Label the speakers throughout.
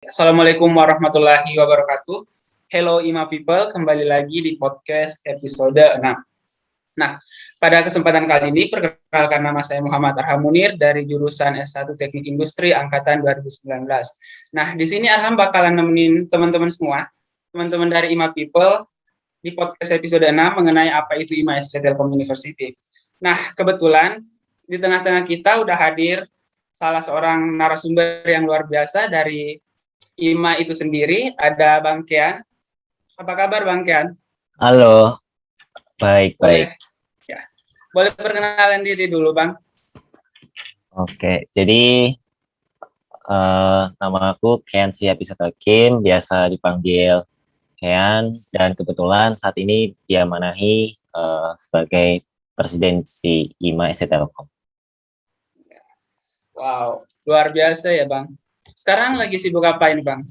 Speaker 1: Assalamualaikum warahmatullahi wabarakatuh. Hello IMA People, kembali lagi di podcast episode 6. Nah, pada kesempatan kali ini, perkenalkan nama saya Muhammad Arham Munir dari jurusan S1 Teknik Industri Angkatan 2019. Nah, di sini Arham bakalan nemenin teman-teman semua, teman-teman dari IMA People, di podcast episode 6 mengenai apa itu IMA SC Telkom University. Nah, kebetulan di tengah-tengah kita udah hadir salah seorang narasumber yang luar biasa dari IMA itu sendiri, ada Bang Kian. Apa kabar Bang Kian?
Speaker 2: Halo, baik.
Speaker 1: Boleh ya. Boleh perkenalan diri dulu, Bang.
Speaker 2: Oke, jadi nama aku Kian Siapisatakim, biasa dipanggil Kian, dan kebetulan saat ini diamanahi sebagai Presiden di IMA SC Telkom.
Speaker 1: Wow, luar biasa ya, Bang. Sekarang lagi sibuk apa ini, Bang?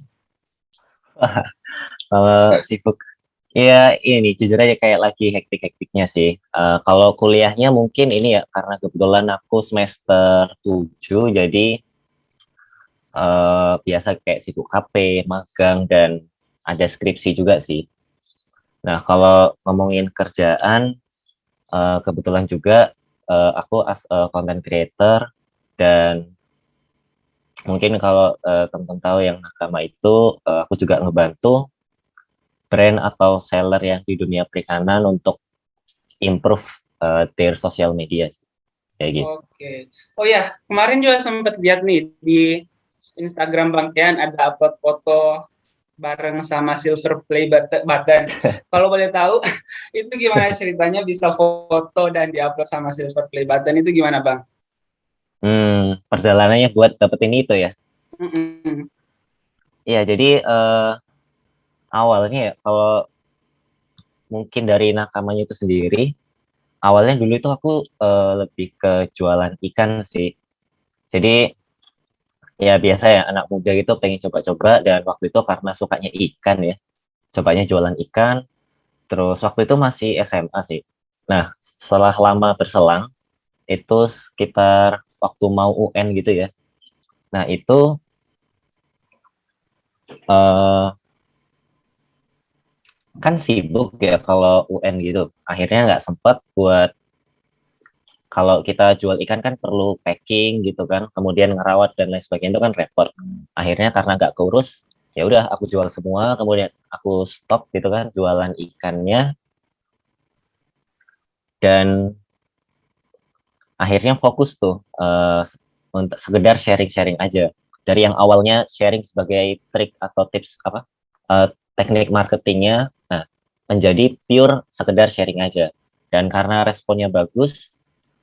Speaker 2: Kalau sibuk, ya ini jujur aja kayak lagi hektik-hektiknya sih. Kalau kuliahnya mungkin ini ya, karena kebetulan aku semester 7, jadi biasa kayak sibuk KP, magang, dan ada skripsi juga sih. Nah, kalau ngomongin kerjaan, kebetulan juga aku as content creator, dan mungkin kalau teman-teman tahu yang Nakama itu, aku juga ngebantu brand atau seller yang di dunia perikanan untuk improve their social media sih. Kayak gitu.
Speaker 1: Oke. Oh ya, kemarin juga sempat lihat nih di Instagram Bang Kian ada upload foto bareng sama Silver Play Button. Kalau boleh tahu, itu gimana ceritanya bisa foto dan diupload sama Silver Play Button itu gimana, Bang?
Speaker 2: Perjalanannya buat dapetin itu ya.
Speaker 1: Mm-mm.
Speaker 2: Iya, jadi awalnya ya, kalau mungkin dari Nakamanya itu sendiri, awalnya dulu itu aku lebih ke jualan ikan sih. Jadi ya biasa ya, anak muda gitu pengen coba-coba, dan waktu itu karena sukanya ikan ya, cobanya jualan ikan. Terus waktu itu masih SMA sih. Nah, setelah lama berselang, itu sekitar waktu mau UN gitu ya. Nah, itu eh, kan sibuk ya kalau UN gitu. Akhirnya nggak sempet buat, kalau kita jual ikan kan perlu packing gitu kan, kemudian ngerawat dan lain sebagainya, itu kan repot. Akhirnya karena nggak keurus, ya udah aku jual semua, kemudian aku stop gitu kan jualan ikannya, dan akhirnya fokus tuh untuk sekedar sharing-sharing aja. Dari yang awalnya sharing sebagai trik atau tips apa, teknik marketingnya, nah menjadi pure sekedar sharing aja. Dan karena responnya bagus,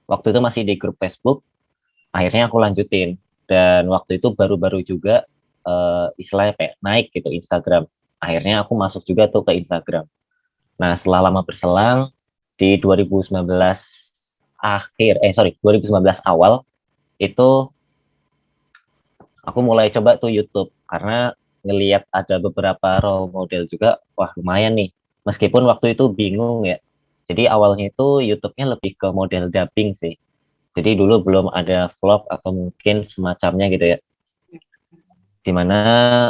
Speaker 2: waktu itu masih di grup Facebook, akhirnya aku lanjutin. Dan waktu itu baru-baru juga istilahnya kayak naik gitu Instagram. Akhirnya aku masuk juga tuh ke Instagram. Nah, setelah lama berselang, di 2019 akhir, 2019 awal, itu aku mulai coba tuh YouTube. Karena ngelihat ada beberapa role model juga, wah lumayan nih. Meskipun waktu itu bingung ya. Jadi awalnya itu YouTube-nya lebih ke model dubbing sih. Jadi dulu belum ada vlog atau mungkin semacamnya gitu ya. Dimana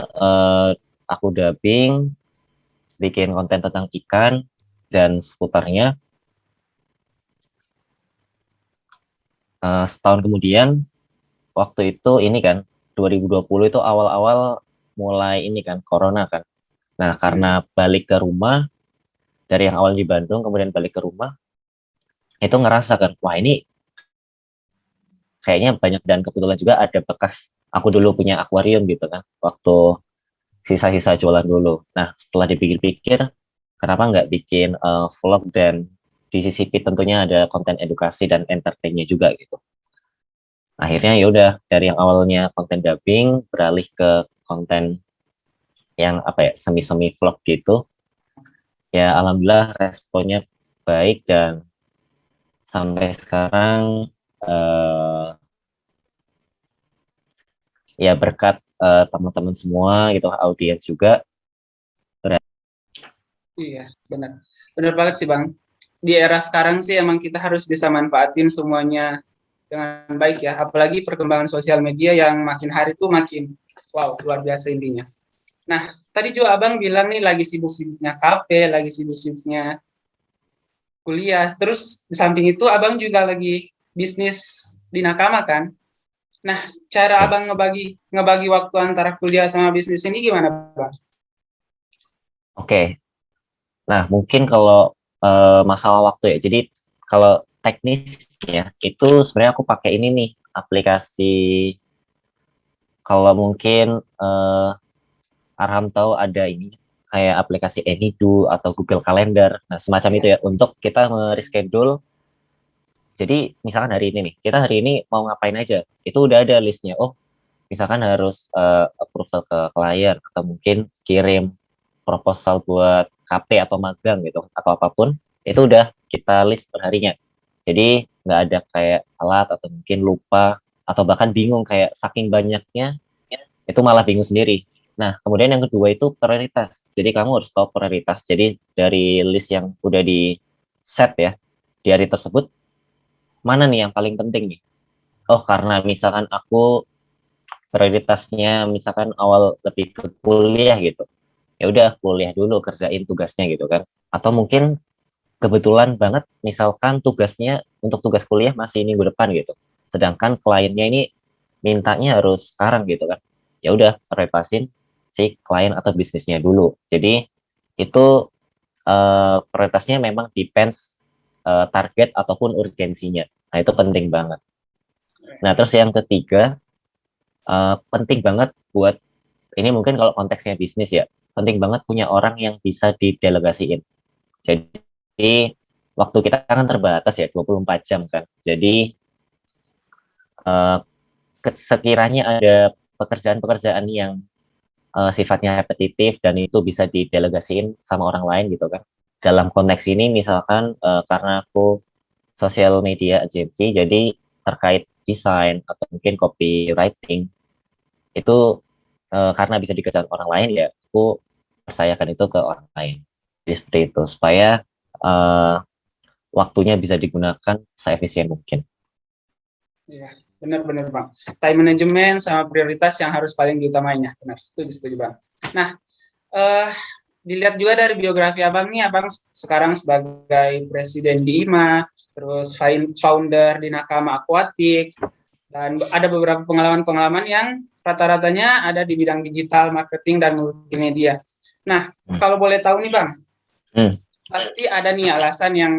Speaker 2: eh, aku dubbing, bikin konten tentang ikan dan seputarnya. Setahun kemudian, waktu itu ini kan, 2020 itu awal-awal mulai ini kan, corona kan. Nah, karena balik ke rumah, dari yang awal di Bandung, kemudian balik ke rumah, itu ngerasa kan, wah ini kayaknya banyak, dan kebetulan juga ada bekas, aku dulu punya akuarium gitu kan, waktu sisa-sisa jualan dulu. Nah, setelah dipikir-pikir, kenapa nggak bikin vlog, dan di CCP tentunya ada konten edukasi dan entertainnya juga gitu. Akhirnya ya udah, dari yang awalnya konten dubbing beralih ke konten yang apa ya, semi-semi vlog gitu. Ya alhamdulillah responnya baik, dan sampai sekarang eh, ya berkat teman-teman semua gitu, audiens juga.
Speaker 1: Iya, benar. Benar banget sih, Bang. Di era sekarang sih emang kita harus bisa manfaatin semuanya dengan baik ya, apalagi perkembangan sosial media yang makin hari tuh makin wow, luar biasa intinya. Nah, tadi juga Abang bilang nih lagi sibuk-sibuknya kafe, lagi sibuk-sibuknya kuliah, terus di samping itu Abang juga lagi bisnis di Nakama kan? Nah, cara
Speaker 2: Ya.
Speaker 1: Abang ngebagi waktu antara kuliah sama bisnis ini gimana, Bang?
Speaker 2: Oke. Nah, mungkin kalau masalah waktu ya. Jadi kalau teknisnya itu sebenarnya aku pakai ini nih aplikasi. Kalau mungkin Arham tahu ada ini kayak aplikasi Anydo atau Google Calendar. Nah, semacam itu ya
Speaker 1: Yes.
Speaker 2: untuk kita mereschedule. Jadi misalkan hari ini nih, kita hari ini mau ngapain aja, itu udah ada listnya. Oh, misalkan harus approval ke klien atau mungkin kirim proposal buat KP atau magang gitu atau apapun, itu udah kita list per harinya. Jadi nggak ada kayak telat atau mungkin lupa atau bahkan bingung kayak saking banyaknya itu malah bingung sendiri. Nah, kemudian yang kedua itu prioritas. Jadi kamu harus tahu prioritas. Jadi dari list yang udah di set ya di hari tersebut, mana nih yang paling penting nih? Oh, karena misalkan aku prioritasnya misalkan awal lebih ke kuliah gitu. Ya udah kuliah dulu kerjain tugasnya gitu kan. Atau mungkin kebetulan banget misalkan tugasnya untuk tugas kuliah masih minggu depan gitu. Sedangkan kliennya ini mintanya harus sekarang gitu kan. Ya udah prioritasin si klien atau bisnisnya dulu. Jadi itu prioritasnya memang depends target ataupun urgensinya. Nah, itu penting banget. Nah, terus yang ketiga penting banget buat ini mungkin kalau konteksnya bisnis ya, penting banget punya orang yang bisa didelegasiin. Jadi waktu kita kan terbatas ya 24 jam kan. Jadi uh, sekiranya ada pekerjaan-pekerjaan yang sifatnya repetitif dan itu bisa didelegasiin sama orang lain gitu kan. Dalam konteks ini misalkan karena aku social media agency jadi terkait desain atau mungkin copywriting itu karena bisa dikerjakan orang lain ya aku percayakan itu ke orang lain. Jadi seperti itu supaya uh, waktunya bisa digunakan seefisien mungkin.
Speaker 1: Iya, benar-benar Bang. Time management sama prioritas yang harus paling diutamanya. Benar, setuju Bang. Nah, eh, dilihat juga dari biografi Abang nih, Abang sekarang sebagai presiden di IMA, terus founder di Nakama Aquatics, dan ada beberapa pengalaman-pengalaman yang rata-ratanya ada di bidang digital, marketing, dan multimedia. Nah, kalau boleh tahu nih Bang, pasti ada nih alasan yang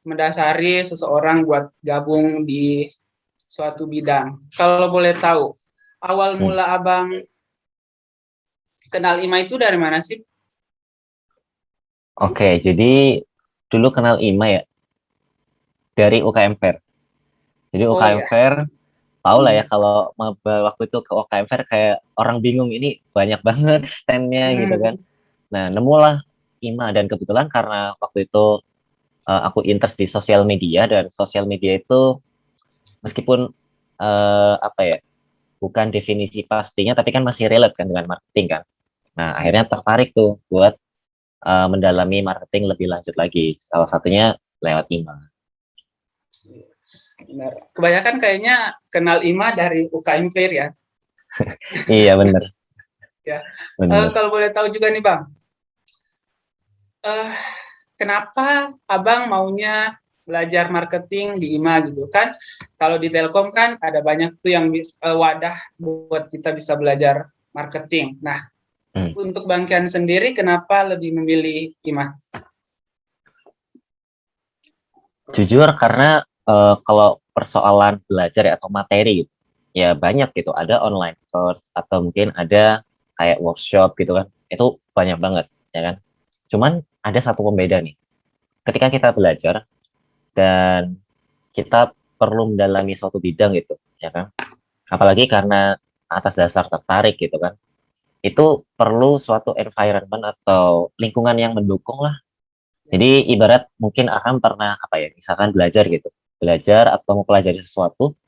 Speaker 1: mendasari seseorang buat gabung di suatu bidang. Kalau boleh tahu, awal mula Abang kenal IMA itu dari mana sih?
Speaker 2: Oke, jadi dulu kenal IMA ya dari UKM Fair. Jadi
Speaker 1: Oh
Speaker 2: UKM
Speaker 1: ya.
Speaker 2: Fair, tau lah ya kalau waktu itu ke UKM Fair kayak orang bingung ini banyak banget standnya gitu kan. Nah, nemulah IMA dan kebetulan karena waktu itu aku interest di sosial media dan sosial media itu meskipun apa ya, bukan definisi pastinya tapi kan masih relate kan dengan marketing kan. Nah, akhirnya tertarik tuh buat mendalami marketing lebih lanjut lagi. Salah satunya lewat IMA.
Speaker 1: Benar. Kebanyakan kayaknya kenal IMA dari UKM Fair ya.
Speaker 2: Iya benar,
Speaker 1: Ya.
Speaker 2: benar.
Speaker 1: Kalau boleh tahu juga nih Bang, uh, kenapa Abang maunya belajar marketing di IMA gitu kan? Kalau di Telkom kan ada banyak tuh yang wadah buat kita bisa belajar marketing. Nah, untuk Bang Kian sendiri kenapa lebih memilih IMA?
Speaker 2: Jujur karena kalau persoalan belajar ya, atau materi gitu, ya banyak gitu. Ada online course atau mungkin ada kayak workshop gitu kan. Itu banyak banget, ya kan. Cuman ada satu pembeda nih. Ketika kita belajar dan kita perlu mendalami suatu bidang gitu, ya kan. Apalagi karena atas dasar tertarik gitu kan. Itu perlu suatu environment atau lingkungan yang mendukung lah. Jadi ibarat mungkin Aham pernah apa ya, misalkan belajar gitu, belajar atau mempelajari sesuatu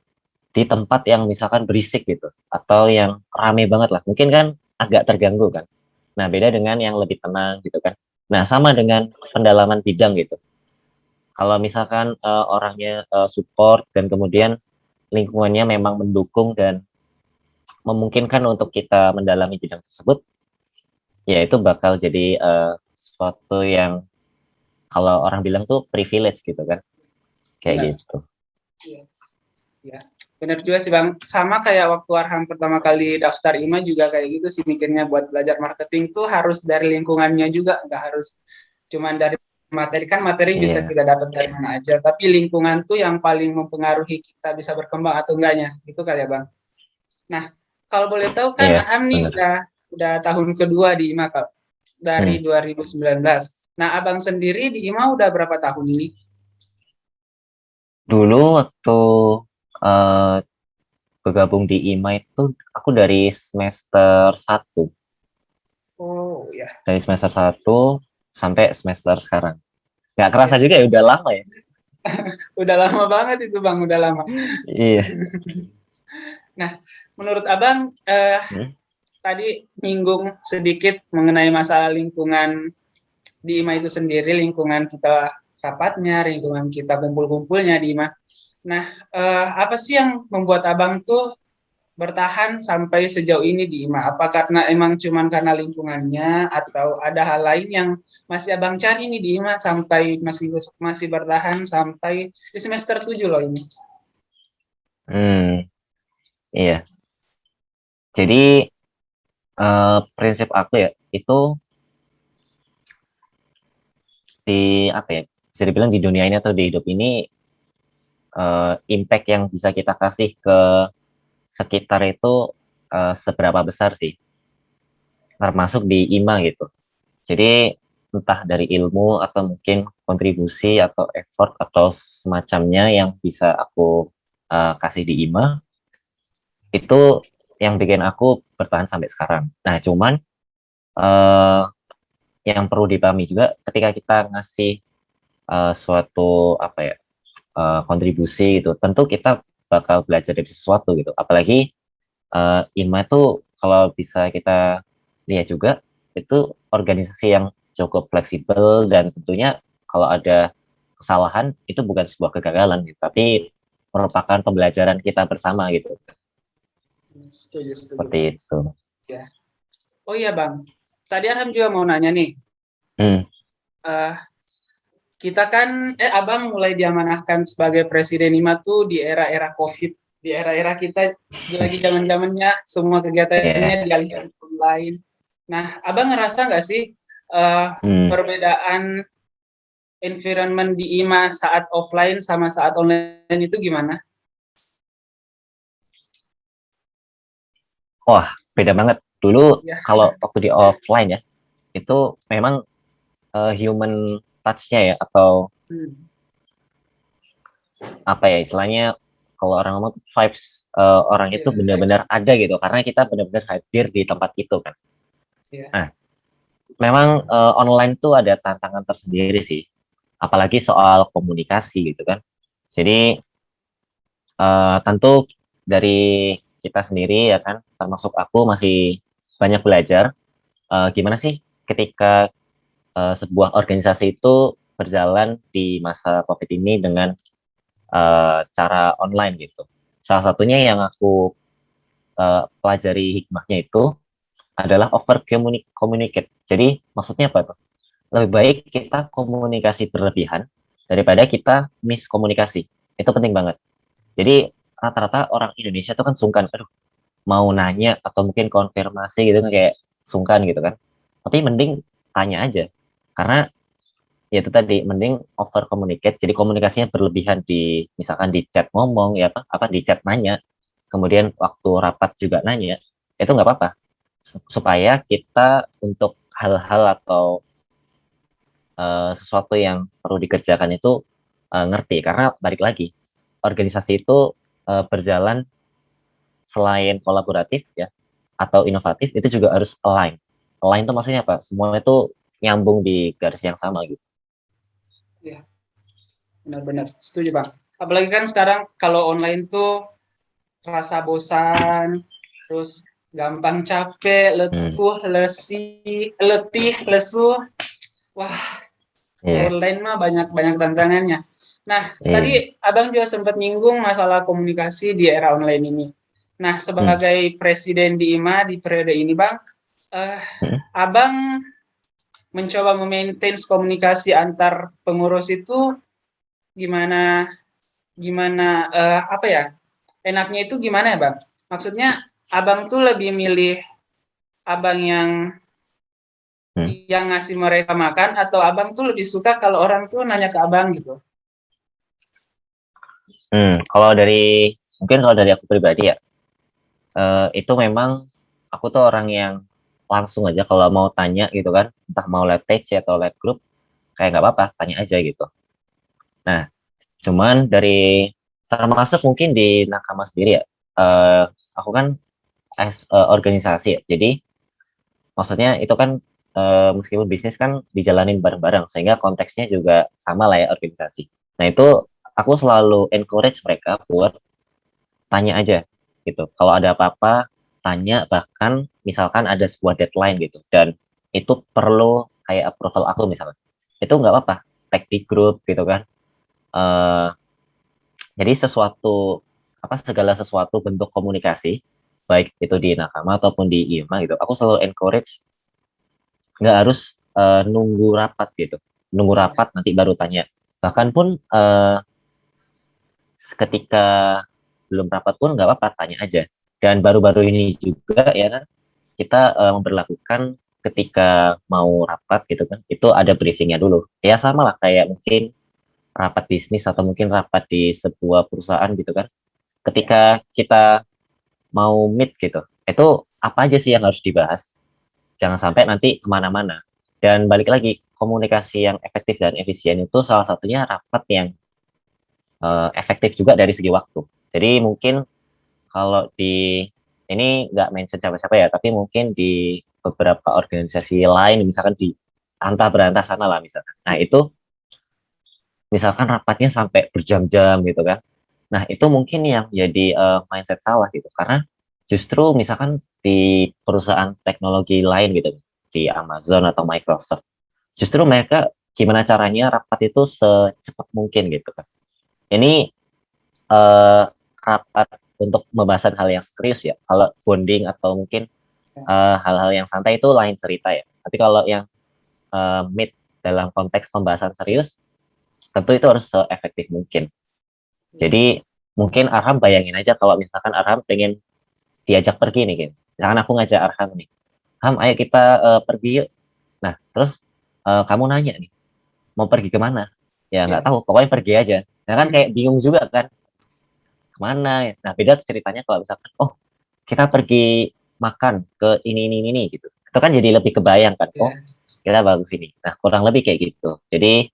Speaker 2: di tempat yang misalkan berisik gitu, atau yang rame banget lah, mungkin kan agak terganggu kan. Nah beda dengan yang lebih tenang gitu kan. Nah sama dengan pendalaman bidang gitu. Kalau misalkan orangnya support dan kemudian lingkungannya memang mendukung dan memungkinkan untuk kita mendalami bidang tersebut, ya itu bakal jadi sesuatu yang kalau orang bilang tuh privilege gitu kan, kayak gitu.
Speaker 1: Iya. Ya, benar juga sih Bang. Sama kayak waktu Arham pertama kali daftar IMA juga kayak gitu sih mikirnya, buat belajar marketing tuh harus dari lingkungannya juga, nggak harus cuman dari materi. Kan materi bisa kita dapat dari mana aja, tapi lingkungan tuh yang paling mempengaruhi kita bisa berkembang atau enggaknya. Itu kali ya Bang. Nah, kalau boleh tahu kan Arham nih udah tahun kedua di IMA Kak, dari 2019. Nah, Abang sendiri di IMA udah berapa tahun ini?
Speaker 2: Dulu waktu bergabung di IMA itu aku dari semester 1.
Speaker 1: Oh ya.
Speaker 2: Dari semester 1 sampai semester sekarang. Nggak kerasa juga ya, udah lama ya.
Speaker 1: Udah lama banget itu Bang, udah lama.
Speaker 2: Iya.
Speaker 1: Nah, menurut Abang tadi nyinggung sedikit mengenai masalah lingkungan di IMA itu sendiri, lingkungan kita rapatnya, lingkungan kita kumpul-kumpulnya di IMA. Nah, apa sih yang membuat Abang tuh bertahan sampai sejauh ini di IMA? Apa karena emang cuman karena lingkungannya, atau ada hal lain yang masih Abang cari nih di IMA sampai masih bertahan sampai di semester 7 loh ini?
Speaker 2: Iya. Jadi prinsip aku ya itu di apa ya? Bisa dibilang di dunia ini atau di hidup ini impact yang bisa kita kasih ke sekitar itu seberapa besar sih? Termasuk di IMA gitu. Jadi entah dari ilmu atau mungkin kontribusi atau effort atau semacamnya yang bisa aku kasih di IMA, itu yang bikin aku bertahan sampai sekarang. Nah, cuman yang perlu dipahami juga ketika kita ngasih suatu apa ya kontribusi gitu, tentu kita bakal belajar dari sesuatu gitu. Apalagi IMA itu kalau bisa kita lihat juga itu organisasi yang cukup fleksibel dan tentunya kalau ada kesalahan itu bukan sebuah kegagalan gitu, tapi merupakan pembelajaran kita bersama gitu.
Speaker 1: Setuju.
Speaker 2: Seperti itu.
Speaker 1: Ya. Oh iya Bang, tadi Arham juga mau nanya nih. Kita kan, Abang mulai diamanahkan sebagai presiden IMA tuh di era-era COVID, di era-era kita lagi zaman-zamannya semua kegiatannya dialihkan ke online. Nah, Abang ngerasa nggak sih perbedaan environment di IMA saat offline sama saat online itu gimana?
Speaker 2: Wah, beda banget. Dulu kalau waktu di offline ya, itu memang human touch-nya ya, atau apa ya istilahnya, kalau orang ngomong vibes orang itu benar-benar ada gitu, karena kita benar-benar hadir di tempat itu kan. Nah, memang online tuh ada tantangan tersendiri sih, apalagi soal komunikasi gitu kan. Jadi tentu dari kita sendiri ya kan, termasuk aku masih banyak belajar gimana sih ketika sebuah organisasi itu berjalan di masa COVID ini dengan cara online gitu. Salah satunya yang aku pelajari hikmahnya itu adalah over communicate. Jadi maksudnya apa tuh? Lebih baik kita komunikasi berlebihan daripada kita miskomunikasi. Itu penting banget. Jadi rata-rata orang Indonesia itu kan sungkan, aduh mau nanya atau mungkin konfirmasi gitu kan kayak sungkan gitu kan. Tapi mending tanya aja. Karena ya itu tadi mending over communicate, jadi komunikasinya berlebihan di misalkan di chat ngomong ya apa di chat nanya, kemudian waktu rapat juga nanya, itu nggak apa-apa supaya kita untuk hal-hal atau sesuatu yang perlu dikerjakan itu ngerti, karena balik lagi organisasi itu berjalan selain kolaboratif ya atau inovatif itu juga harus align itu maksudnya apa, semua itu nyambung di garis yang sama gitu.
Speaker 1: Ya, benar-benar setuju Bang. Apalagi kan sekarang kalau online tuh rasa bosan, terus gampang capek, letih, lesu. Wah, online mah banyak tantangannya. Nah,
Speaker 2: Iya.
Speaker 1: tadi Abang juga sempat nyinggung masalah komunikasi di era online ini. Nah, sebagai presiden di IMA di periode ini, Bang, Abang mencoba memaintain komunikasi antar pengurus itu gimana gimana apa ya? Enaknya itu gimana ya, Bang? Maksudnya Abang tuh lebih milih Abang yang ngasih mereka makan atau Abang tuh lebih suka kalau orang tuh nanya ke Abang gitu?
Speaker 2: Mungkin kalau dari aku pribadi ya, itu memang aku tuh orang yang langsung aja kalau mau tanya gitu kan, entah mau lewat TC atau lewat grup, kayak nggak apa-apa, tanya aja gitu. Nah, cuman termasuk mungkin di Nakama sendiri ya, aku kan organisasi ya, jadi maksudnya itu kan meskipun bisnis kan dijalanin bareng-bareng, sehingga konteksnya juga sama lah ya organisasi. Nah itu aku selalu encourage mereka buat tanya aja gitu. Kalau ada apa-apa, tanya, bahkan misalkan ada sebuah deadline gitu, dan itu perlu kayak approval aku misalnya. Itu nggak apa-apa, tag di grup gitu kan. Eh, jadi segala sesuatu bentuk komunikasi, baik itu di Nakama ataupun di IMA gitu, aku selalu encourage nggak harus nunggu rapat gitu. Nunggu rapat nanti baru tanya. Bahkan pun ketika belum rapat pun nggak apa-apa, tanya aja. Dan baru-baru ini juga ya kan kita memperlakukan ketika mau rapat gitu kan, itu ada briefingnya dulu. Ya sama lah kayak mungkin rapat bisnis atau mungkin rapat di sebuah perusahaan gitu kan. Ketika kita mau meet gitu, itu apa aja sih yang harus dibahas? Jangan sampai nanti kemana-mana. Dan balik lagi, komunikasi yang efektif dan efisien itu salah satunya rapat yang efektif juga dari segi waktu. Jadi mungkin kalau ini nggak mention siapa-siapa ya, tapi mungkin di beberapa organisasi lain, misalkan di antah berantah sana lah misalkan. Nah itu misalkan rapatnya sampai berjam-jam gitu kan. Nah itu mungkin yang jadi mindset salah gitu, karena justru misalkan di perusahaan teknologi lain gitu, di Amazon atau Microsoft, justru mereka gimana caranya rapat itu secepat mungkin gitu kan. Ini eh, rapat untuk pembahasan hal yang serius ya. Kalau bonding atau mungkin hal-hal yang santai itu lain cerita ya. Tapi kalau yang meet dalam konteks pembahasan serius, tentu itu harus seefektif mungkin. Jadi mungkin Arham bayangin aja kalau misalkan Arham pengen diajak pergi nih, gitu. Misalkan aku ngajak Arham nih, Ham, ayo kita pergi yuk. Nah, terus kamu nanya nih, mau pergi kemana? Ya nggak tahu, pokoknya pergi aja. Nah kan kayak bingung juga kan, kemana? Nah beda ceritanya kalau misalkan, oh kita pergi makan ke ini gitu. Itu kan jadi lebih kebayang kan, oh kita bagus ini. Nah kurang lebih kayak gitu. Jadi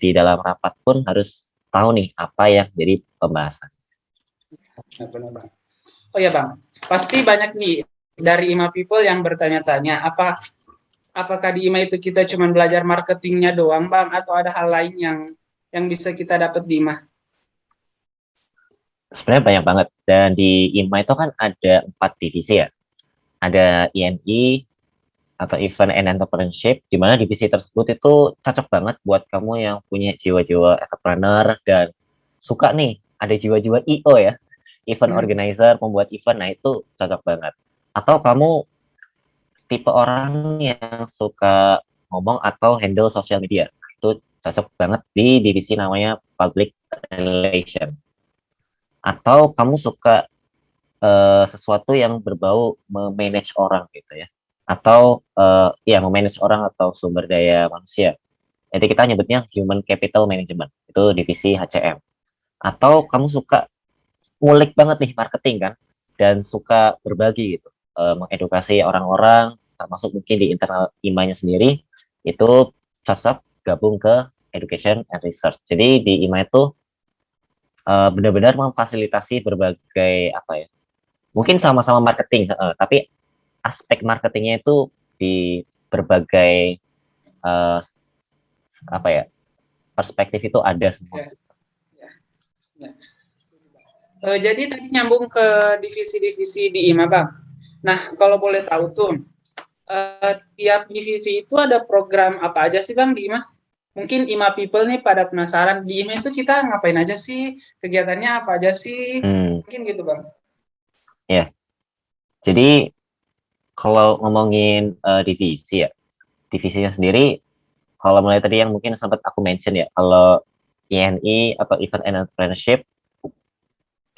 Speaker 2: di dalam rapat pun harus tahu nih apa yang jadi pembahasan.
Speaker 1: Oh ya Bang, pasti banyak nih dari IMA People yang bertanya-tanya, apakah di IMA itu kita cuma belajar marketingnya doang Bang, atau ada hal lain yang bisa kita dapat di IMA?
Speaker 2: Sebenarnya banyak banget. Dan di IMA itu kan ada 4 divisi ya. Ada INI atau Event and Entrepreneurship, di mana divisi tersebut itu cocok banget buat kamu yang punya jiwa-jiwa entrepreneur dan suka nih ada jiwa-jiwa IO ya, event organizer, pembuat event. Nah itu cocok banget. Atau kamu tipe orang yang suka ngomong atau handle social media, itu cocok banget di divisi namanya public relation. Atau kamu suka sesuatu yang berbau memanage orang gitu ya, atau ya memanage orang atau sumber daya manusia. Jadi kita nyebutnya human capital management, itu divisi HCM. Atau kamu suka ngulik banget nih marketing kan, dan suka berbagi gitu, mengedukasi orang-orang, termasuk mungkin di internal IMA-nya sendiri, itu cocok gabung ke education and research. Jadi di IMA itu benar-benar memfasilitasi berbagai apa ya, mungkin sama-sama marketing, tapi aspek marketingnya itu di berbagai uh, apa ya, perspektif itu ada semua.
Speaker 1: Jadi tadi nyambung ke divisi-divisi di IMA Bang. Nah kalau boleh tahu tuh, tiap divisi itu ada program apa aja sih Bang di IMA? Mungkin IMA people nih pada penasaran, di IMA itu kita ngapain aja sih? Kegiatannya apa aja sih? Mungkin gitu, Bang.
Speaker 2: Ya, jadi kalau ngomongin divisi ya, divisinya sendiri, kalau mulai tadi yang mungkin sempat aku mention ya, kalau ENI atau Event and Entrepreneurship,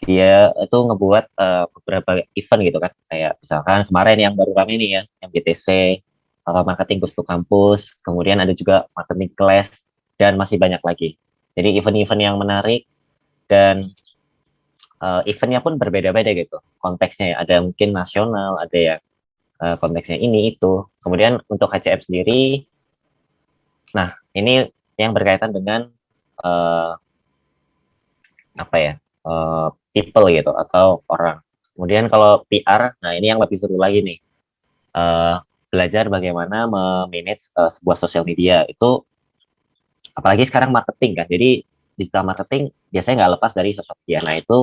Speaker 2: dia itu ngebuat beberapa event gitu kan, kayak misalkan kemarin yang baru rame nih ya, yang BTC, atau marketing bus to kampus, kemudian ada juga marketing class, dan masih banyak lagi. Jadi event-event yang menarik, dan eventnya pun berbeda-beda gitu, konteksnya ya, ada mungkin nasional, ada yang konteksnya ini itu. Kemudian untuk HCM sendiri, nah ini yang berkaitan dengan uh, apa ya, people gitu atau orang. Kemudian kalau PR, nah ini yang lebih seru lagi nih, belajar bagaimana memanage sebuah sosial media itu, apalagi sekarang marketing kan. Jadi digital marketing biasanya nggak lepas dari sosial media. Nah itu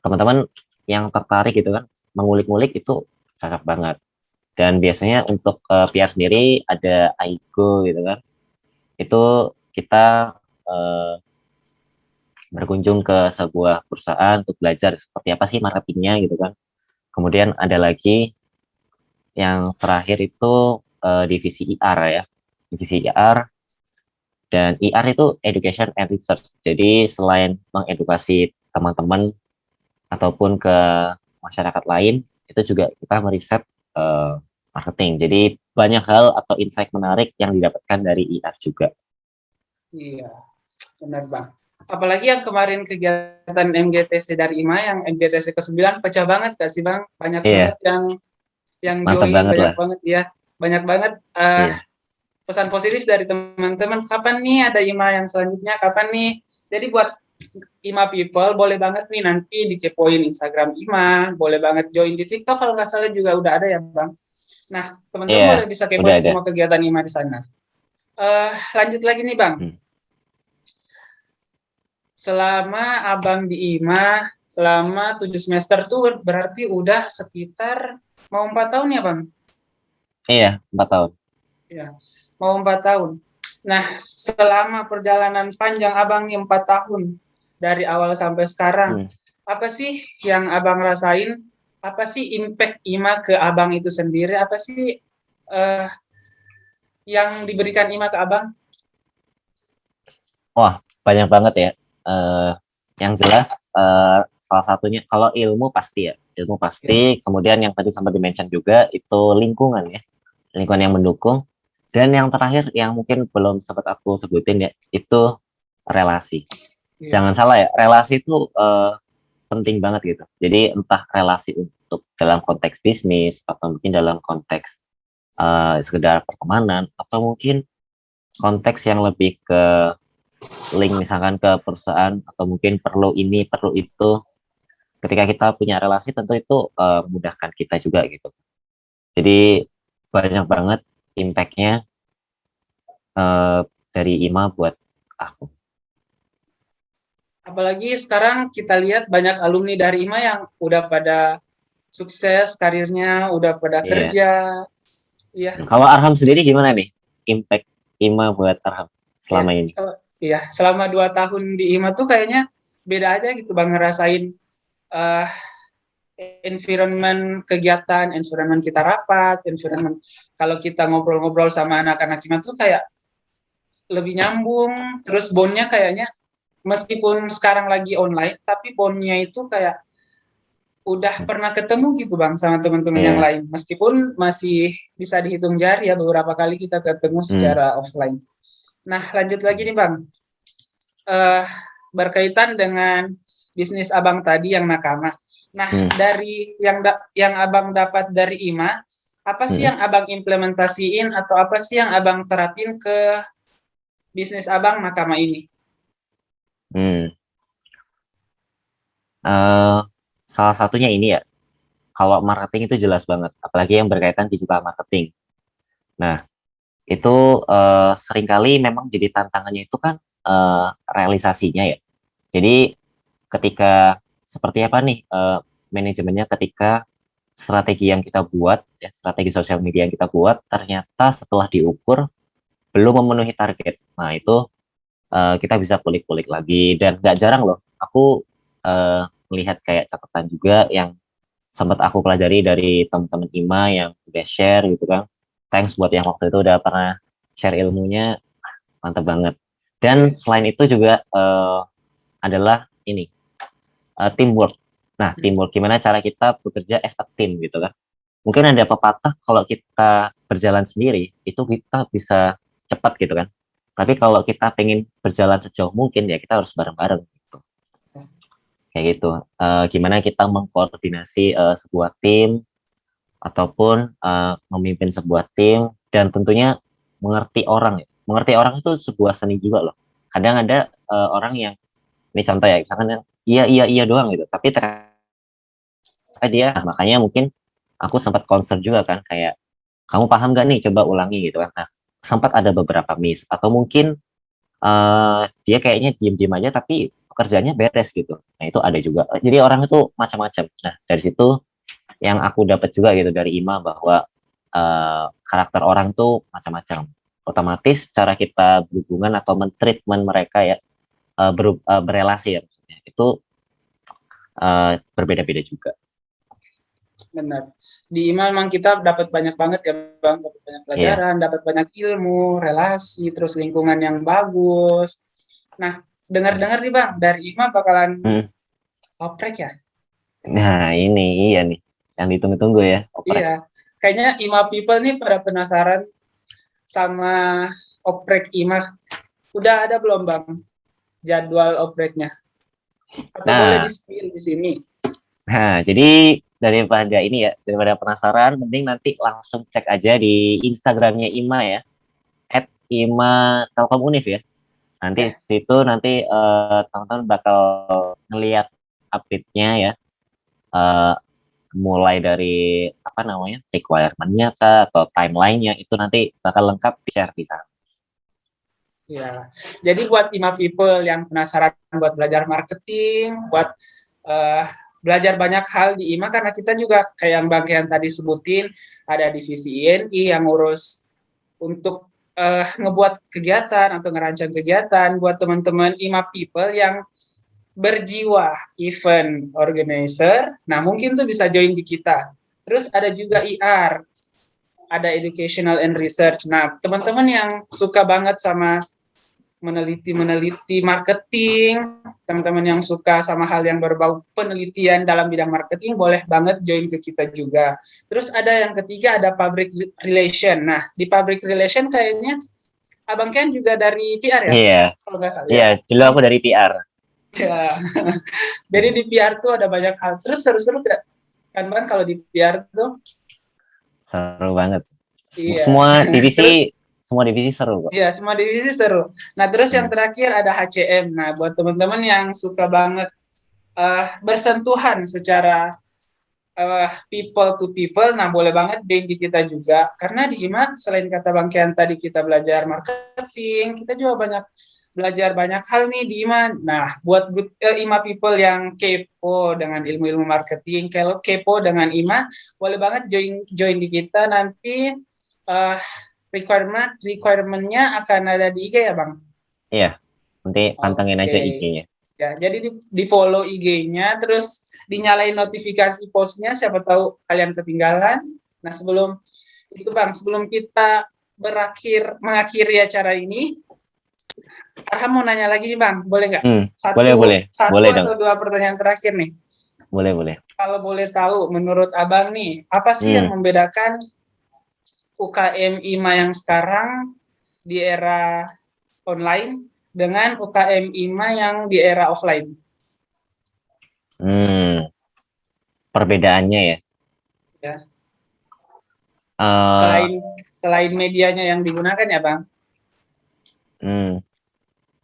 Speaker 2: teman-teman yang tertarik gitu kan, mengulik-ngulik itu cocok banget. Dan biasanya untuk PR sendiri ada Aigo gitu kan. Itu kita uh, berkunjung ke sebuah perusahaan untuk belajar seperti apa sih marketingnya gitu kan. Kemudian ada lagi yang terakhir itu divisi IR ya. Divisi IR, dan IR itu Education and Research. Jadi selain mengedukasi teman-teman ataupun ke masyarakat lain, itu juga kita meriset marketing. Jadi banyak hal atau insight menarik yang didapatkan dari IR juga.
Speaker 1: Iya, benar, Bang. Apalagi yang kemarin kegiatan MGTC dari IMA, yang MGTC ke-9 pecah banget gak sih, Bang? Banyak
Speaker 2: Iya,
Speaker 1: banget yang
Speaker 2: mantap
Speaker 1: join,
Speaker 2: banget
Speaker 1: banyak
Speaker 2: lah.
Speaker 1: banget ya. Banyak banget
Speaker 2: Iya.
Speaker 1: pesan positif dari teman-teman, kapan nih ada IMA yang selanjutnya, kapan nih. Jadi buat IMA people boleh banget nih nanti dikepoin Instagram IMA, boleh banget join di TikTok kalau nggak salah juga udah ada ya, Bang. Nah, teman-teman
Speaker 2: Iya,
Speaker 1: boleh bisa
Speaker 2: udah
Speaker 1: kepoin
Speaker 2: ada.
Speaker 1: semua kegiatan IMA di sana. Lanjut lagi nih, Bang.
Speaker 2: Hmm.
Speaker 1: Selama Abang di IMA, selama 7 semester tuh berarti udah sekitar mau 4 tahun ya, Bang?
Speaker 2: Iya, 4 tahun.
Speaker 1: Ya, mau 4 tahun. Nah, selama perjalanan panjang Abang nih 4 tahun, dari awal sampai sekarang,
Speaker 2: Hmm.
Speaker 1: apa sih yang Abang rasain? Apa sih impact IMA ke Abang itu sendiri? Apa sih yang diberikan IMA ke Abang?
Speaker 2: Wah, banyak banget ya. Eh, yang jelas, salah satunya kalau ilmu pasti ya, ilmu
Speaker 1: Ya,
Speaker 2: pasti. Kemudian yang tadi sempat dimention juga itu lingkungan ya, lingkungan yang mendukung. Dan yang terakhir yang mungkin belum sempat aku sebutin ya, itu relasi.
Speaker 1: ya,
Speaker 2: Jangan salah ya, relasi itu penting banget gitu. Jadi entah relasi untuk dalam konteks bisnis atau mungkin dalam konteks sekedar pertemanan, atau mungkin konteks yang lebih ke link misalkan ke perusahaan, atau mungkin perlu ini perlu itu. Ketika kita punya relasi tentu itu memudahkan kita juga gitu. Jadi banyak banget impact-nya dari IMA buat aku.
Speaker 1: apalagi sekarang kita lihat banyak alumni dari IMA yang udah pada sukses karirnya, udah pada
Speaker 2: Iya.
Speaker 1: kerja. Iya,
Speaker 2: Kalau Arham sendiri gimana nih impact IMA buat Arham
Speaker 1: iya.
Speaker 2: selama ini?
Speaker 1: Iya, selama 2 tahun di IMA tuh kayaknya beda aja gitu Bang, ngerasain uh, environment kegiatan, environment kita rapat, environment kalau kita ngobrol-ngobrol sama anak-anak IMA tuh kayak lebih nyambung, terus bondnya kayaknya meskipun sekarang lagi online, tapi bondnya itu kayak udah pernah ketemu gitu Bang sama teman-teman yang
Speaker 2: Iya.
Speaker 1: lain. Meskipun masih bisa dihitung jari ya beberapa kali kita ketemu
Speaker 2: Hmm.
Speaker 1: secara offline. Nah, lanjut lagi nih Bang. Uh, Berkaitan dengan bisnis Abang tadi yang nakama. Nah, dari yang Abang dapat dari IMA, apa sih yang Abang implementasiin atau apa sih yang Abang terapin ke bisnis Abang nakama ini?
Speaker 2: Salah satunya ini ya, kalau marketing itu jelas banget, apalagi yang berkaitan digital marketing. Nah, itu seringkali memang jadi tantangannya itu kan realisasinya ya. Jadi ketika seperti apa nih manajemennya, ketika strategi yang kita buat, ya, strategi sosial media yang kita buat, ternyata setelah diukur belum memenuhi target. Nah, itu kita bisa kulik-kulik lagi, dan nggak jarang loh aku melihat kayak catatan juga yang sempat aku pelajari dari teman-teman IMA yang udah share gitu kan. Thanks buat yang waktu itu udah pernah share ilmunya, mantap banget. Dan selain itu juga adalah ini teamwork. Nah, teamwork gimana cara kita bekerja as a team gitu kan. Mungkin ada pepatah kalau kita berjalan sendiri itu kita bisa cepat gitu kan. Tapi kalau kita pengen berjalan sejauh mungkin ya kita harus bareng-bareng gitu. Kayak gitu. Gimana kita mengkoordinasi sebuah tim ataupun memimpin sebuah tim, dan tentunya mengerti orang ya. Mengerti orang itu sebuah seni juga loh. Kadang ada orang yang, ini contoh ya, misalkan iya iya iya doang gitu, tapi ternyata dia, nah, makanya mungkin aku sempat concern juga kan, kayak kamu paham gak nih, coba ulangi gitu kan. Nah, sempat ada beberapa miss, atau mungkin dia kayaknya diem-diem aja tapi pekerjaannya beres gitu. Nah, itu ada juga. Jadi orang itu macam-macam. Nah, dari situ yang aku dapat juga gitu dari IMA bahwa karakter orang tuh macam-macam. Otomatis cara kita berhubungan atau mentreatment mereka ya, berelasi ya maksudnya, itu berbeda-beda juga.
Speaker 1: Benar. Di IMA memang kita dapat banyak banget ya Bang, dapat banyak pelajaran, dapat banyak ilmu, relasi, terus lingkungan yang bagus. Nah, dengar-dengar nih Bang, dari IMA bakalan oprek ya?
Speaker 2: Nah, ini iya nih, yang ditunggu-tunggu ya, oprek.
Speaker 1: Iya, kayaknya IMA people nih pada penasaran sama oprek IMA. Udah ada belum Bang jadwal opreknya? Atau boleh di-spill di sini?
Speaker 2: Nah, jadi daripada ini ya, daripada penasaran, mending nanti langsung cek aja di Instagramnya IMA ya, @IMA Telkom Univ ya. Nanti situ nanti teman-teman bakal ngelihat update-nya ya, mulai dari apa namanya requirement-nya atau timeline-nya, itu nanti bakal lengkap di share di sana.
Speaker 1: Ya, jadi buat IMA people yang penasaran buat belajar marketing, buat belajar banyak hal di IMA, karena kita juga kayak yang Bang Kian tadi sebutin, ada divisi INI yang ngurus untuk ngebuat kegiatan atau ngerancang kegiatan buat teman-teman IMA people yang berjiwa event organizer. Nah, mungkin tuh bisa join di kita. Terus ada juga IR, ada educational and research. Nah, teman-teman yang suka banget sama meneliti marketing, teman-teman yang suka sama hal yang berbau penelitian dalam bidang marketing, boleh banget join ke kita juga. Terus ada yang ketiga, ada public relation. Nah, di public relation kayaknya Abang Ken juga dari PR ya?
Speaker 2: Iya.
Speaker 1: Kalau nggak salah.
Speaker 2: Iya, dulu aku dari PR.
Speaker 1: Ya. Jadi di PR tuh ada banyak hal. Terus seru-seru kan Bang kalau di PR tuh?
Speaker 2: Seru banget.
Speaker 1: Iya.
Speaker 2: Semua divisi seru kok.
Speaker 1: Iya, semua divisi seru. Nah, terus yang terakhir ada HCM. Nah, buat teman-teman yang suka banget bersentuhan secara people to people, nah boleh banget join di kita juga. Karena di IMA, selain kata Bang Kian tadi kita belajar marketing, kita juga banyak belajar banyak hal nih di IMA. Nah, buat IMA people yang kepo dengan ilmu-ilmu marketing, kalau kepo dengan IMA, boleh banget join di kita. Nanti requirement-nya akan ada di IG ya, Bang?
Speaker 2: Iya, nanti pantengin aja IG-nya.
Speaker 1: Ya, jadi di follow IG-nya, terus dinyalain notifikasi post-nya, siapa tahu kalian ketinggalan. Nah, sebelum kita mengakhiri acara ini, Arham mau nanya lagi nih Bang, boleh nggak?
Speaker 2: Boleh
Speaker 1: atau
Speaker 2: dong.
Speaker 1: 2 pertanyaan terakhir nih.
Speaker 2: Boleh.
Speaker 1: Kalau boleh tahu, menurut Abang nih, apa sih yang membedakan UKM IMA yang sekarang di era online dengan UKM IMA yang di era offline?
Speaker 2: Perbedaannya ya.
Speaker 1: Ya. Selain medianya yang digunakan ya Bang.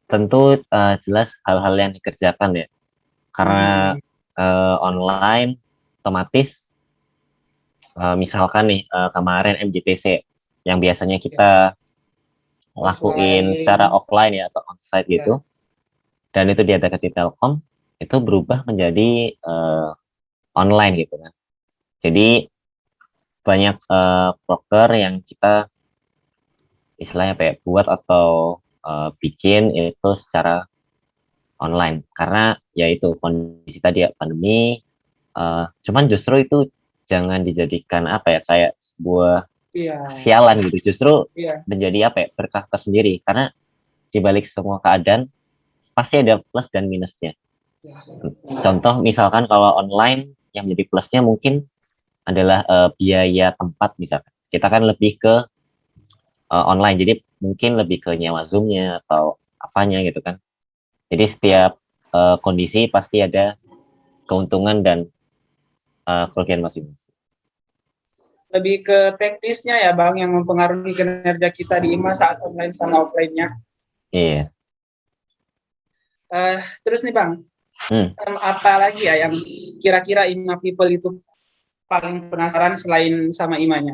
Speaker 2: Tentu jelas hal-hal yang dikerjakan ya. Karena online otomatis misalkan nih kemarin MJTC yang biasanya kita lakuin secara offline ya atau onsite gitu, dan itu diadakan di Telkom, itu berubah menjadi online gitu kan. Jadi banyak proker yang kita istilahnya apa ya, buat atau bikin itu secara online, karena ya itu kondisi tadi ya, pandemi. Cuman justru itu jangan dijadikan apa ya, kayak sebuah
Speaker 1: Iya,
Speaker 2: sialan gitu, justru
Speaker 1: iya,
Speaker 2: menjadi apa ya, berkah tersendiri, karena dibalik semua keadaan pasti ada plus dan minusnya.
Speaker 1: iya,
Speaker 2: Contoh misalkan kalau online, yang menjadi plusnya mungkin adalah biaya tempat. Misalkan kita kan lebih ke online, jadi mungkin lebih ke nyewa zoomnya atau apanya gitu kan. Jadi setiap kondisi pasti ada keuntungan dan kerugian masing-masing.
Speaker 1: lebih ke teknisnya ya Bang yang mempengaruhi kinerja kita di IMA saat online sama offline-nya.
Speaker 2: Iya.
Speaker 1: Terus nih Bang,
Speaker 2: Hmm.
Speaker 1: apa lagi ya yang kira-kira IMA people itu paling penasaran selain sama IMA-nya?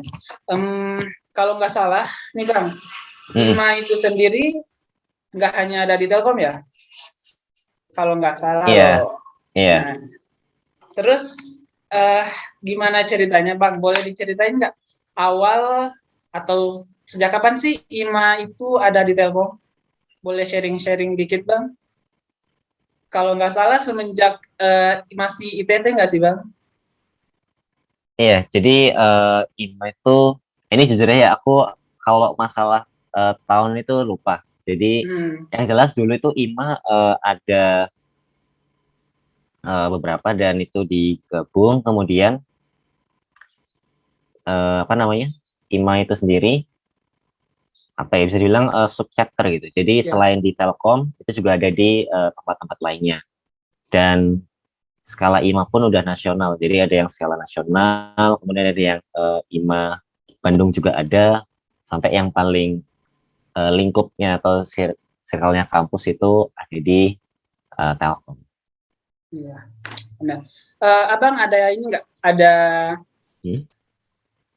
Speaker 1: Kalau nggak salah nih Bang, IMA itu sendiri nggak hanya ada di Telkom ya? Kalau nggak salah
Speaker 2: Iya.
Speaker 1: loh.
Speaker 2: Iya.
Speaker 1: Nah, terus gimana ceritanya Bang? Boleh diceritain nggak awal atau sejak kapan sih IMA itu ada di Telkom? Boleh sharing-sharing dikit Bang? Kalau nggak salah semenjak masih IPT nggak sih Bang?
Speaker 2: Iya, jadi IMA itu, ini jujur ya, aku kalau masalah tahun itu lupa. Jadi yang jelas dulu itu IMA ada beberapa, dan itu digabung, kemudian apa namanya, IMA itu sendiri apa ya, bisa dibilang subchapter gitu. Jadi
Speaker 1: Ya,
Speaker 2: selain di Telkom, itu juga ada di tempat-tempat lainnya. Dan skala IMA pun udah nasional. Jadi ada yang skala nasional, kemudian ada yang IMA Bandung juga ada, sampai yang paling lingkupnya atau circle-nya kampus itu ada di Telkom.
Speaker 1: iya. Nah, Abang ada ini nggak? Ada
Speaker 2: Hmm?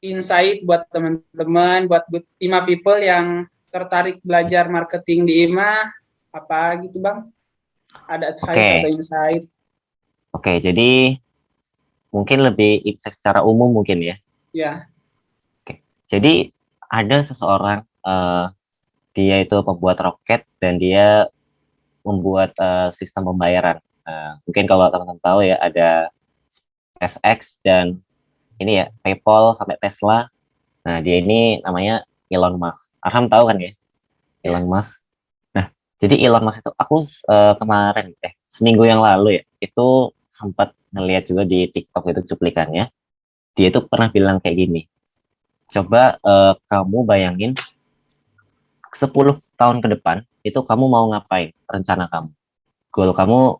Speaker 1: insight buat teman-teman, buat IMA people yang tertarik belajar marketing di IMA, apa gitu Bang? Ada advice atau
Speaker 2: Oke,
Speaker 1: insight?
Speaker 2: oke. Jadi mungkin lebih secara umum mungkin ya.
Speaker 1: Ya,
Speaker 2: Oke. Jadi ada seseorang, dia itu pembuat roket dan dia membuat sistem pembayaran. Mungkin kalau teman-teman tahu ya, ada SpaceX dan ini ya, PayPal sampai Tesla. Nah, dia ini namanya Elon Musk. Arham tahu kan ya,
Speaker 1: ya.
Speaker 2: Elon Musk. Nah, jadi Elon Musk itu aku kemarin, seminggu yang lalu ya, itu sempat ngeliat juga di TikTok itu cuplikannya. Dia itu pernah bilang kayak gini, coba kamu bayangin 10 tahun ke depan, itu kamu mau ngapain, rencana kamu. Goal kamu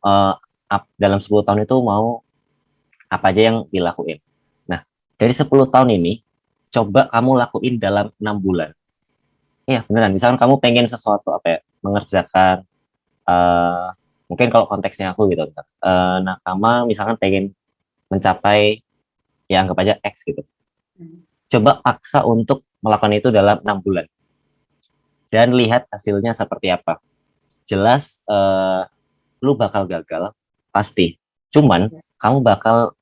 Speaker 2: dalam 10 tahun itu mau apa aja yang dilakuin. Nah, dari 10 tahun ini, coba kamu lakuin dalam 6 bulan. Iya, beneran. Misalkan kamu pengen sesuatu, apa ya, mengerjakan, eh, mungkin kalau konteksnya aku gitu, nakama misalkan pengen mencapai, ya anggap aja X gitu. Coba paksa untuk melakukan itu dalam 6 bulan. Dan lihat hasilnya seperti apa. Jelas, lu bakal gagal, pasti. Cuman, kamu bakal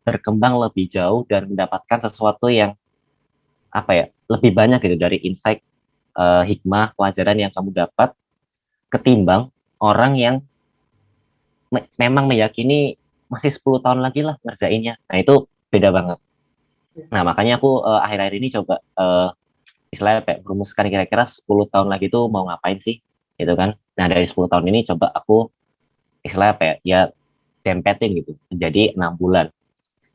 Speaker 2: berkembang lebih jauh dan mendapatkan sesuatu yang, apa ya, lebih banyak gitu dari insight, hikmah, pelajaran yang kamu dapat, ketimbang orang yang memang meyakini masih 10 tahun lagi lah ngerjainnya. Nah, itu beda banget. Nah, makanya aku akhir-akhir ini coba istilahnya kayak merumuskan kira-kira 10 tahun lagi tuh mau ngapain sih, gitu kan. Nah, dari 10 tahun ini coba aku istilahnya apa ya, ya dempetin gitu menjadi 6 bulan.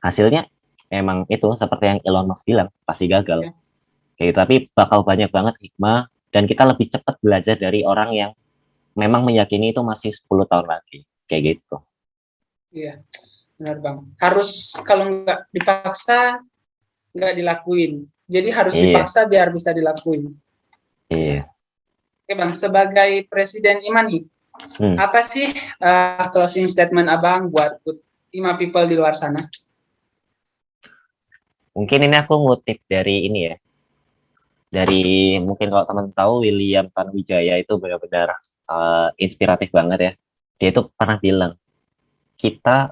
Speaker 2: Hasilnya emang itu seperti yang Elon Musk bilang, pasti gagal.
Speaker 1: Ya.
Speaker 2: Kayak gitu, tapi bakal banyak banget hikmah, dan kita lebih cepat belajar dari orang yang memang meyakini itu masih 10 tahun lagi. Kayak gitu.
Speaker 1: Iya, benar Bang. Harus kalau nggak dipaksa nggak dilakuin. Jadi harus
Speaker 2: Iya,
Speaker 1: dipaksa biar bisa dilakuin. Iya.
Speaker 2: iya.
Speaker 1: Oke Bang, sebagai Presiden IMA nih,
Speaker 2: Hmm.
Speaker 1: apa sih closing statement Abang buat IMA people di luar sana?
Speaker 2: Mungkin ini aku ngutip dari ini ya, dari, mungkin kalau teman tahu, William Tanuwijaya itu benar-benar inspiratif banget ya. Dia itu pernah bilang, kita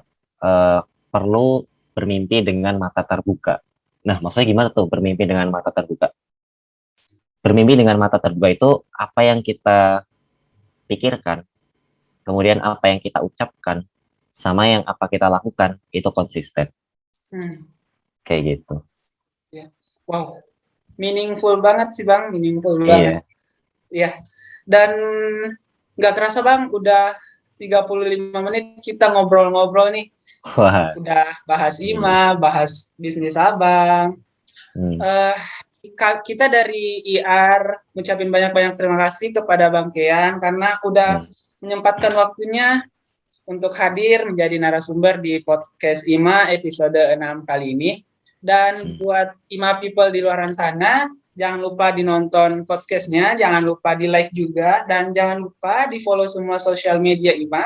Speaker 2: perlu bermimpi dengan mata terbuka. Nah, maksudnya gimana tuh bermimpi dengan mata terbuka? bermimpi dengan mata terbuka itu apa yang kita pikirkan, kemudian apa yang kita ucapkan, sama yang apa kita lakukan itu konsisten.
Speaker 1: Hmm.
Speaker 2: Kayak gitu.
Speaker 1: Ya. Wow, meaningful banget sih Bang, meaningful
Speaker 2: Iya.
Speaker 1: banget. Ya, dan nggak kerasa Bang, udah 35 menit kita ngobrol-ngobrol nih.
Speaker 2: Wah.
Speaker 1: Udah bahas IMA, bahas bisnis Abang. Kita dari IR ngucapin banyak-banyak terima kasih kepada Bang Kean karena udah menyempatkan waktunya untuk hadir menjadi narasumber di podcast IMA episode 6 kali ini. Dan buat IMA people di luar sana, jangan lupa dinonton podcastnya, jangan lupa di like juga, dan jangan lupa di follow semua sosial media IMA.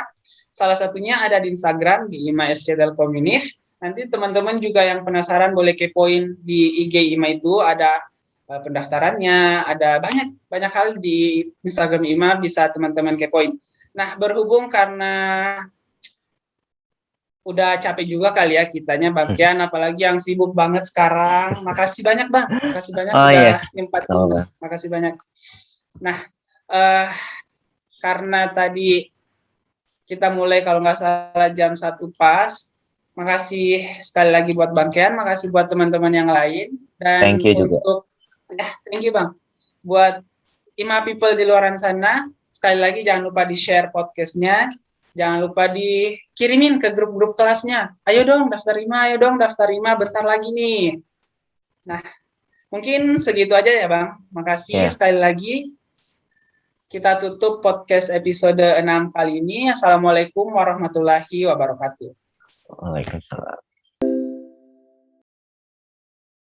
Speaker 1: Salah satunya ada di Instagram, di IMA SC Telkom Unif. Nanti teman-teman juga yang penasaran boleh kepoin di IG IMA itu, ada pendaftarannya, ada banyak hal di Instagram IMA bisa teman-teman kepoin. Nah, berhubung karena udah capek juga kali ya kitanya Bang Kian, apalagi yang sibuk banget sekarang. Makasih banyak Bang, makasih banyak udah nyempatin. Makasih banyak. Nah, karena tadi kita mulai kalau nggak salah jam 1 pas. Makasih sekali lagi buat Bang Kian, makasih buat teman-teman yang lain. Dan
Speaker 2: thank you juga.
Speaker 1: Thank you Bang. Buat IMA people di luar sana, sekali lagi jangan lupa di-share podcastnya. Jangan lupa dikirimin ke grup-grup kelasnya. Ayo dong daftar IMA, bentar lagi nih. Nah, mungkin segitu aja ya Bang. Makasih sekali lagi. Kita tutup podcast episode 6 kali ini. Assalamualaikum warahmatullahi wabarakatuh.
Speaker 2: Waalaikumsalam.